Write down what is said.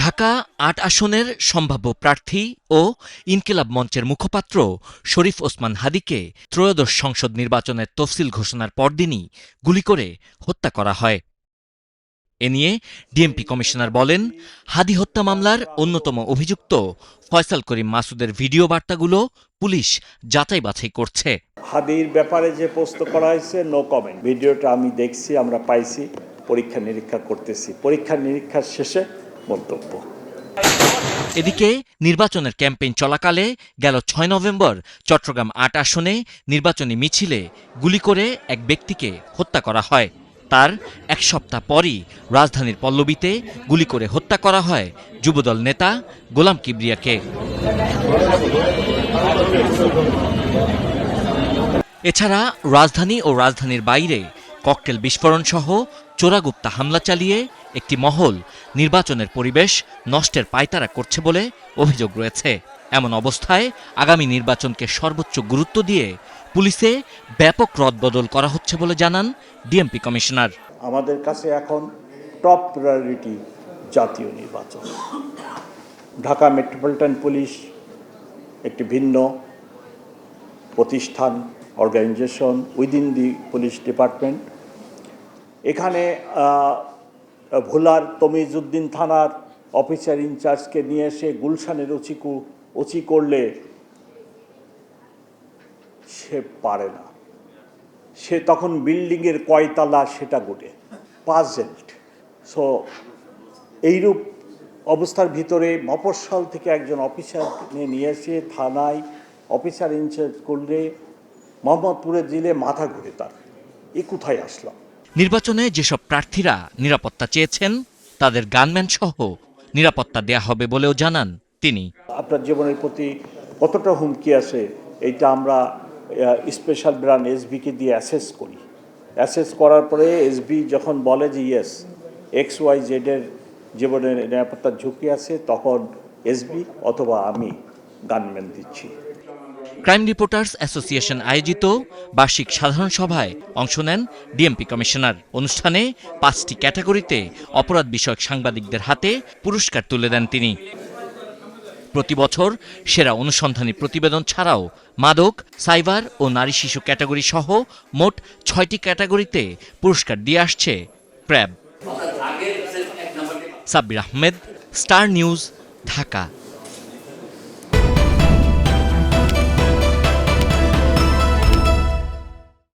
ঢাকা ৮ আসনের সম্ভাব্য প্রার্থী ও ইনকিলাব মঞ্চের মুখপাত্র শরীফ ওসমান হাদীকে ত্রয়োদশ সংসদ নির্বাচনের তফসিল ঘোষণার পরদিনই গুলি করে হত্যা করা হয়। এ নিয়ে ডিএমপি কমিশনার বলেন, হাদী হত্যা মামলার অন্যতম অভিযুক্ত ফয়সাল করিম মাসুদের ভিডিও বার্তাগুলো পুলিশ যাচাই বাছাই করছে। হাদীর ব্যাপারে যে পোস্ট করা হয়েছে নো কমেন্ট। ভিডিওটা আমি দেখছি, আমরা পাইছি, পরীক্ষা নিরীক্ষা করতেছি, পরীক্ষা নিরীক্ষার শেষে মন্তব্য। এদিকে নির্বাচনের ক্যাম্পেইন চলাকালে গেল ৬ নভেম্বর চট্টগ্রাম ৮ আসনে নির্বাচনী মিছিলে গুলি করে এক ব্যক্তিকে হত্যা করা হয়। তার এক সপ্তাহ পরই রাজধানীর পল্লবীতে গুলি করে হত্যা করা হয় যুবদল নেতা গোলাম কিবরিয়াকে। এছাড়া রাজধানী ও রাজধানীর বাইরে ককটেল বিস্ফোরণ সহ চোরাগুপ্তা হামলা চালিয়ে একটি মহল নির্বাচনের পরিবেশ নষ্টের পায়তারা করছে বলে অভিযোগ রয়েছে। এমন অবস্থায় আগামী নির্বাচনকে সর্বোচ্চ গুরুত্ব দিয়ে পুলিশে ব্যাপক রদবদল করা হচ্ছে বলে জানান ডিএমপি কমিশনার। আমাদের কাছে এখন টপ প্রায়োরিটি জাতীয় নির্বাচন। ঢাকা মেট্রোপলিটন পুলিশ একটি ভিন্ন প্রতিষ্ঠান, organization within the police department. এখানে ভোলার তমিজউদ্দিন থানার অফিসার ইনচার্জকে নিয়ে এসে গুলশানের ওসি করলে সে পারে না, সে তখন বিল্ডিংয়ের কয়তলা সেটা গোটে পাজেল্ট। সো এইরূপ অবস্থার ভিতরে মফস্বল থেকে একজন অফিসার নিয়ে এসে থানায় অফিসার ইনচার্জ করলে মোহাম্মদপুরে দিলে মাথা ঘুরে তার, এ কোথায় আসলাম। নির্বাচনে যেসব প্রার্থীরা নিরাপত্তা চেয়েছেন তাদের গানম্যান সহ নিরাপত্তা দেয়া হবে বলেও জানান তিনি। আপনার জীবনের প্রতি কতটা হুমকি আছে এইটা আমরা স্পেশাল ব্রাঞ্চ এসবিকে দিয়ে অ্যাসেস করি। অ্যাসেস করার পরে এসবি যখন বলে যে ইয়েস XYZ এর জীবনের নিরাপত্তার ঝুঁকি আছে, তখন এসবি অথবা আমি গানম্যান দিচ্ছি। ক্রাইম রিপোর্টার্স অ্যাসোসিয়েশন আয়োজিত বার্ষিক সাধারণ সভায় অংশ নেন ডিএমপি কমিশনার। অনুষ্ঠানে ৫টি ক্যাটাগরিতে অপরাধ বিষয়ক সাংবাদিকদের হাতে পুরস্কার তুলে দেন তিনি। প্রতি বছর সেরা অনুসন্ধানী প্রতিবেদন ছাড়াও মাদক, সাইবার ও নারী শিশু ক্যাটাগরি সহ মোট ৬টি ক্যাটাগরিতে পুরস্কার দিয়ে আসছে প্র্যাব। Sabbir Ahmed, Star News, Dhaka.